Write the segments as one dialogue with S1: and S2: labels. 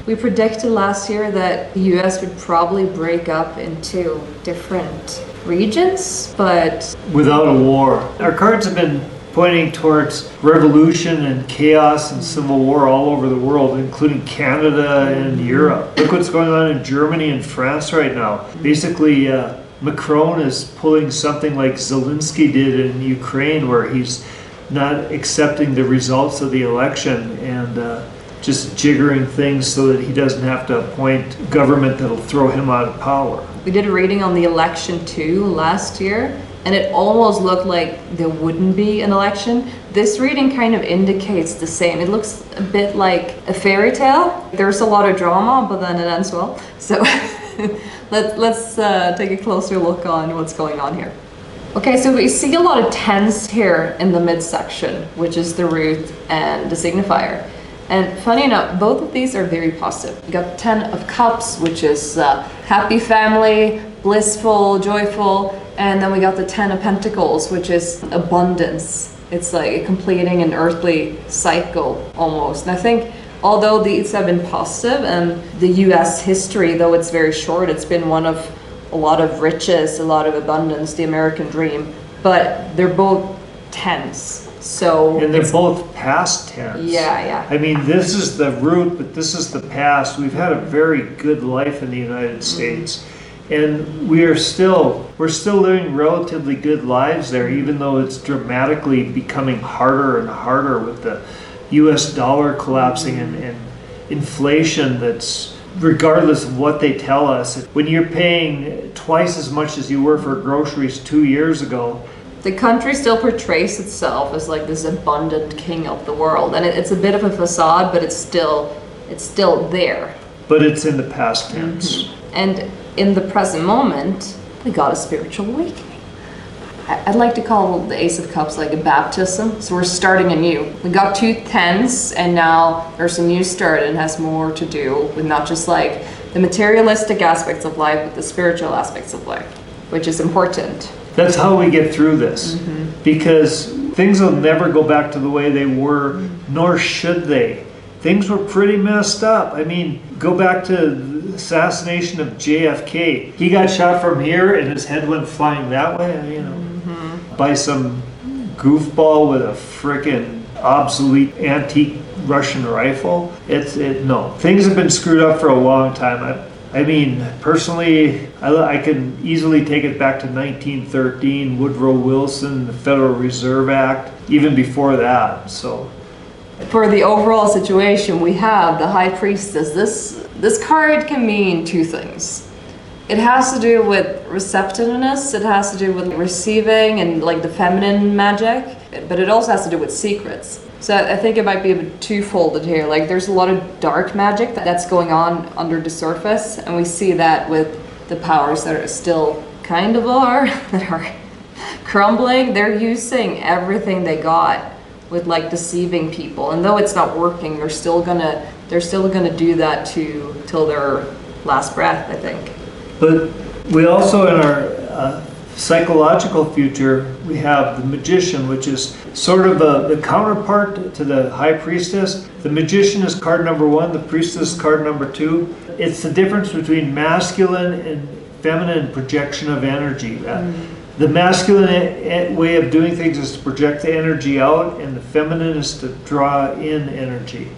S1: We predicted last year that the US would probably break up into different regions, but
S2: without a war. Our cards have been pointing towards revolution and chaos and civil war all over the world, including Canada and Europe. Look what's going on in Germany and France right now. Basically, Macron is pulling something like Zelensky did in Ukraine, where he's not accepting the results of the election and just jiggering things so that he doesn't have to appoint government that'll throw him out of power.
S1: We did a reading on the election too last year, and it almost looked like there wouldn't be an election. This reading kind of indicates the same. It looks a bit like a fairy tale. There's a lot of drama, but then it ends well. So let's take a closer look on what's going on here. Okay, so we see a lot of tens here in the midsection, which is the root and the signifier. And funny enough, both of these are very positive. We got 10 of cups, which is happy family, blissful, joyful. And then we got the 10 of pentacles, which is abundance. It's like completing an earthly cycle almost. And I think although these have been positive, and the US history, though it's very short, it's been one of a lot of riches, a lot of abundance, the American dream, but they're both tens. So
S2: and they're both past tense.
S1: Yeah.
S2: I mean, this is the root, but this is the past. We've had a very good life in the United States, and we're still living relatively good lives there, even though it's dramatically becoming harder and harder with the U.S. dollar collapsing and inflation that's, regardless of what they tell us, when you're paying twice as much as you were for groceries 2 years ago.
S1: The country still portrays itself as like this abundant king of the world, and it's a bit of a facade, but it's still there.
S2: But it's in the past tense.
S1: And in the present moment, we got a spiritual awakening. I'd like to call the Ace of Cups like a baptism. So we're starting anew. We got 2 tens, and now there's a new start, and has more to do with not just like the materialistic aspects of life, but the spiritual aspects of life, which is important.
S2: That's how we get through this, because things will never go back to the way they were, nor should they. Things were pretty messed up. I mean, go back to the assassination of JFK. He got shot from here and his head went flying that way, by some goofball with a frickin' obsolete antique Russian rifle. No. Things have been screwed up for a long time. I mean, personally, I can easily take it back to 1913, Woodrow Wilson, the Federal Reserve Act, even before that. So,
S1: for the overall situation, we have the High Priestess. This card can mean 2 things. It has to do with receptiveness. It has to do with receiving and like the feminine magic, but it also has to do with secrets. So I think it might be a bit two-folded here. Like there's a lot of dark magic that's going on under the surface, and we see that with the powers that are still kind of that are crumbling. They're using everything they got with like deceiving people, and though it's not working, they're still gonna do that till their last breath, I think.
S2: But we also, in our psychological future, we have the Magician, which is sort of the counterpart to the High Priestess. The Magician is card number 1, the Priestess is card number 2. It's the difference between masculine and feminine projection of energy. The masculine way of doing things is to project the energy out, and the feminine is to draw in energy.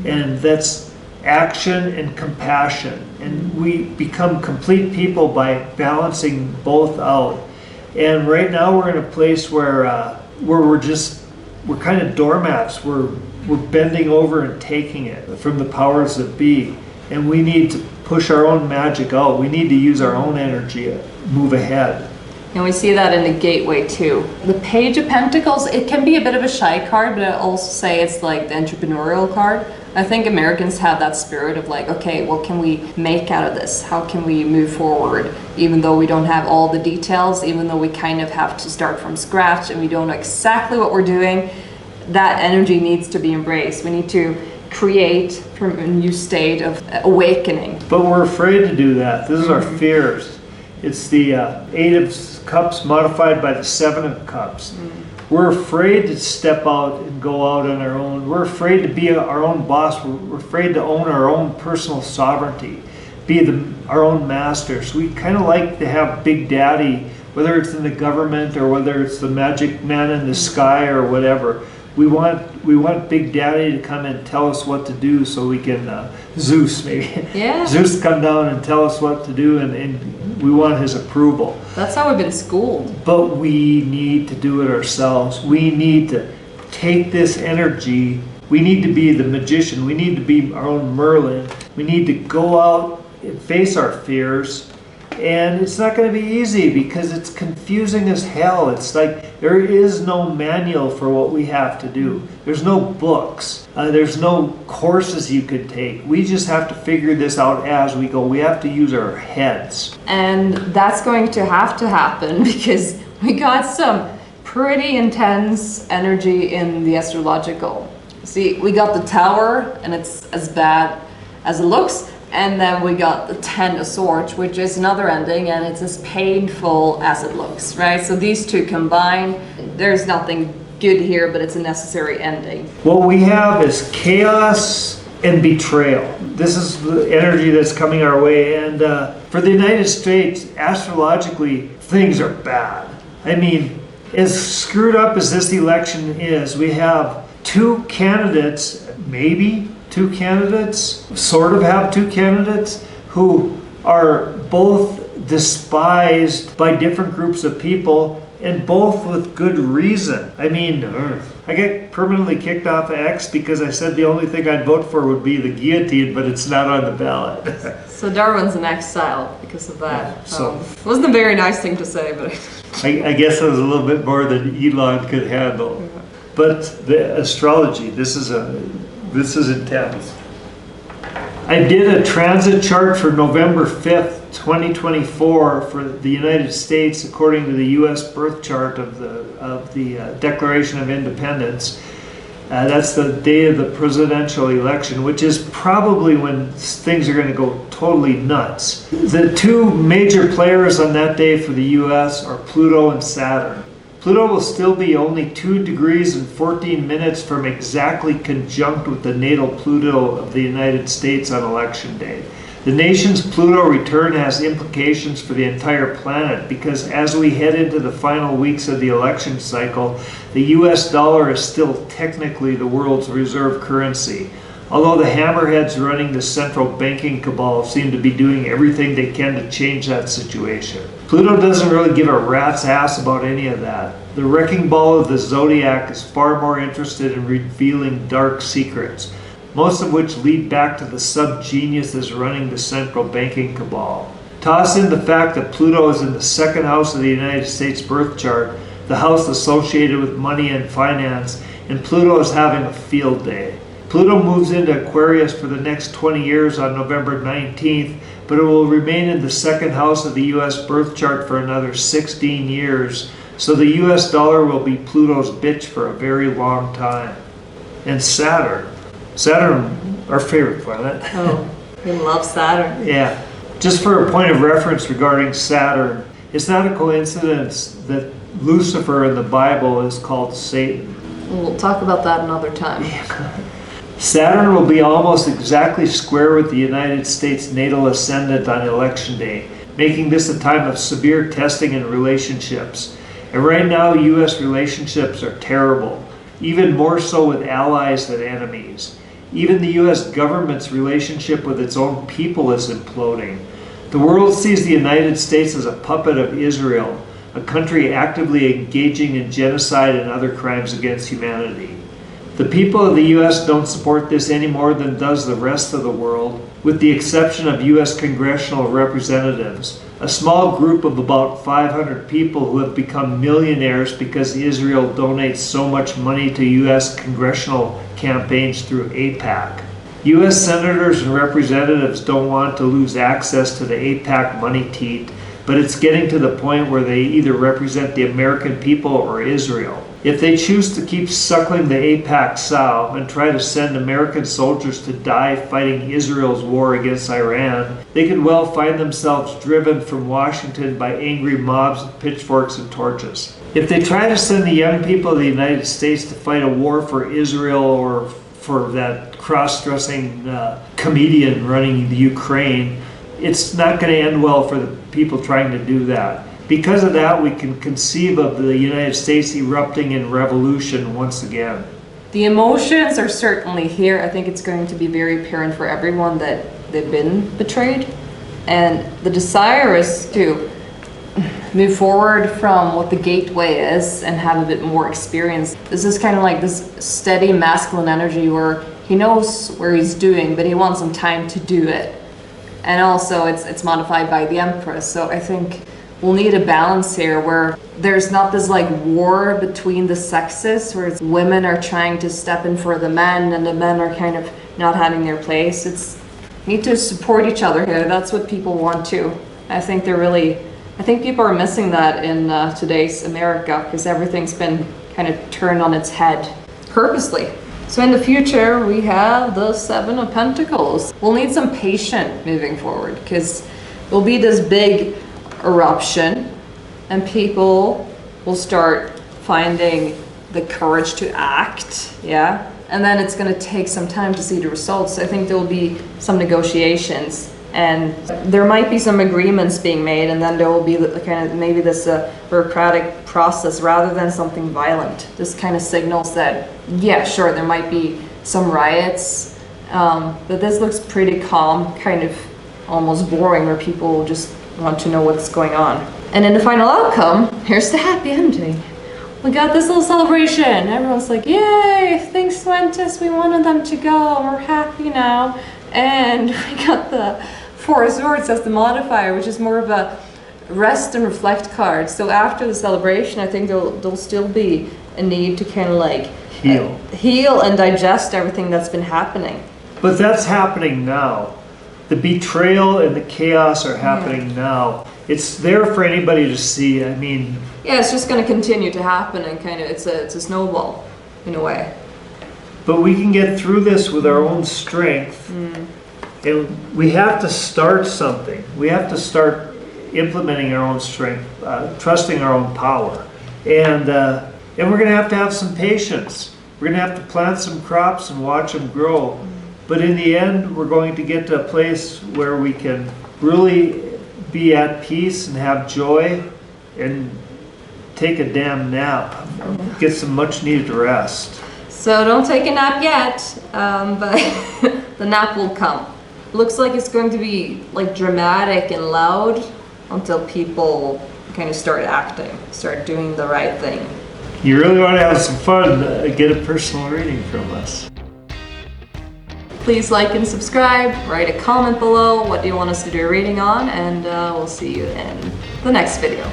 S2: And that's action and compassion. And we become complete people by balancing both out. And right now we're in a place where we're kind of doormats. We're bending over and taking it from the powers that be. And we need to push our own magic out. We need to use our own energy to move ahead.
S1: And we see that in the Gateway too. The Page of Pentacles, it can be a bit of a shy card, but I also say it's like the entrepreneurial card. I think Americans have that spirit of like, okay, what can we make out of this? How can we move forward? Even though we don't have all the details, even though we kind of have to start from scratch and we don't know exactly what we're doing, that energy needs to be embraced. We need to create from a new state of awakening.
S2: But we're afraid to do that. This is our fears. It's the 8 of Cups modified by the 7 of Cups. We're afraid to step out and go out on our own. We're afraid to be our own boss. We're afraid to own our own personal sovereignty, be our own masters. We kind of like to have Big Daddy, whether it's in the government or whether it's the magic man in the sky or whatever. We want Big Daddy to come and tell us what to do so we can, Zeus maybe.
S1: Yeah.
S2: Zeus come down and tell us what to do and we want his approval.
S1: That's how we've been schooled.
S2: But we need to do it ourselves. We need to take this energy. We need to be the magician. We need to be our own Merlin. We need to go out and face our fears. And it's not going to be easy because it's confusing as hell. It's like there is no manual for what we have to do. There's no books. There's no courses you could take. We just have to figure this out as we go. We have to use our heads.
S1: And that's going to happen because we got some pretty intense energy in the astrological. See, we got the Tower, and it's as bad as it looks. And then we got the Ten of Swords, which is another ending, and it's as painful as it looks, right? So these two combined, there's nothing good here, but it's a necessary ending.
S2: What we have is chaos and betrayal. This is the energy that's coming our way. And for the United States, astrologically, things are bad. I mean, as screwed up as this election is, we have two candidates, maybe two candidates, sort of have two candidates who are both despised by different groups of people and both with good reason. I mean, I get permanently kicked off of X because I said the only thing I'd vote for would be the guillotine, but it's not on the ballot.
S1: So Darwin's in exile because of that.
S2: Yeah, so
S1: it wasn't a very nice thing to say, but
S2: I guess it was a little bit more than Elon could handle.
S1: Yeah.
S2: But the astrology, this is intense. I did a transit chart for November 5th, 2024 for the United States according to the US birth chart of the Declaration of Independence. That's the day of the presidential election, which is probably when things are going to go totally nuts. The two major players on that day for the US are Pluto and Saturn. Pluto will still be only 2 degrees and 14 minutes from exactly conjunct with the natal Pluto of the United States on election day. The nation's Pluto return has implications for the entire planet because as we head into the final weeks of the election cycle, the US dollar is still technically the world's reserve currency. Although the hammerheads running the central banking cabal seem to be doing everything they can to change that situation. Pluto doesn't really give a rat's ass about any of that. The wrecking ball of the zodiac is far more interested in revealing dark secrets, most of which lead back to the sub-geniuses running the central banking cabal. Toss in the fact that Pluto is in the second house of the United States birth chart, the house associated with money and finance, and Pluto is having a field day. Pluto moves into Aquarius for the next 20 years on November 19th, but it will remain in the second house of the U.S. birth chart for another 16 years, so the U.S. dollar will be Pluto's bitch for a very long time. And Saturn, our favorite planet.
S1: oh, we love Saturn.
S2: Yeah. Just for a point of reference regarding Saturn, it's not a coincidence that Lucifer in the Bible is called Satan.
S1: We'll talk about that another time.
S2: Saturn will be almost exactly square with the United States natal ascendant on election day, making this a time of severe testing in relationships. And right now, U.S. relationships are terrible, even more so with allies than enemies. Even the U.S. government's relationship with its own people is imploding. The world sees the United States as a puppet of Israel, a country actively engaging in genocide and other crimes against humanity. The people of the U.S. don't support this any more than does the rest of the world, with the exception of U.S. congressional representatives, a small group of about 500 people who have become millionaires because Israel donates so much money to U.S. congressional campaigns through AIPAC. U.S. senators and representatives don't want to lose access to the AIPAC money teat, but it's getting to the point where they either represent the American people or Israel. If they choose to keep suckling the AIPAC sow and try to send American soldiers to die fighting Israel's war against Iran, they could well find themselves driven from Washington by angry mobs with pitchforks and torches. if they try to send the young people of the United States to fight a war for Israel or for that cross-dressing comedian running the Ukraine, it's not going to end well for the people trying to do that. Because of that, we can conceive of the United States erupting in revolution once again.
S1: The emotions are certainly here. I think it's going to be very apparent for everyone that they've been betrayed. And the desire is to move forward from what the gateway is and have a bit more experience. This is kind of like this steady masculine energy where he knows where he's doing, but he wants some time to do it. And also it's modified by the Empress. So I think we'll need a balance here where there's not this like war between the sexes where it's women are trying to step in for the men and the men are kind of not having their place. It's need to support each other here. That's what people want to. I think people are missing that in today's America because everything's been kind of turned on its head purposely. So in the future, we have the Seven of Pentacles. We'll need some patience moving forward because there'll be this big eruption and people will start finding the courage to act, yeah? And then it's gonna take some time to see the results. I think there'll be some negotiations and there might be some agreements being made, and then there will be kind of maybe this bureaucratic process rather than something violent. This kind of signals that, yeah, sure, there might be some riots, but this looks pretty calm, kind of almost boring, where people just want to know what's going on. And in the final outcome, here's the happy ending. We got this little celebration. Everyone's like, yay, things went as we wanted them to go. We're happy now. And we got the Four of Swords as the modifier, which is more of a rest and reflect card. So after the celebration, I think there'll still be a need to kind of like heal and digest everything that's been happening.
S2: But that's happening now. The betrayal and the chaos are happening now. It's there for anybody to see. I mean,
S1: yeah, it's just going to continue to happen, and kind of it's a snowball in a way.
S2: But we can get through this with our own strength. And we have to start something. We have to start implementing our own strength, trusting our own power. And we're going to have some patience. We're going to have to plant some crops and watch them grow. But in the end, we're going to get to a place where we can really be at peace and have joy and take a damn nap, get some much needed rest.
S1: So don't take a nap yet, but the nap will come. Looks like it's going to be like dramatic and loud until people kind of start acting, start doing the right thing.
S2: You really want to have some fun, get a personal reading from us.
S1: Please like and subscribe, write a comment below what do you want us to do a reading on, and we'll see you in the next video.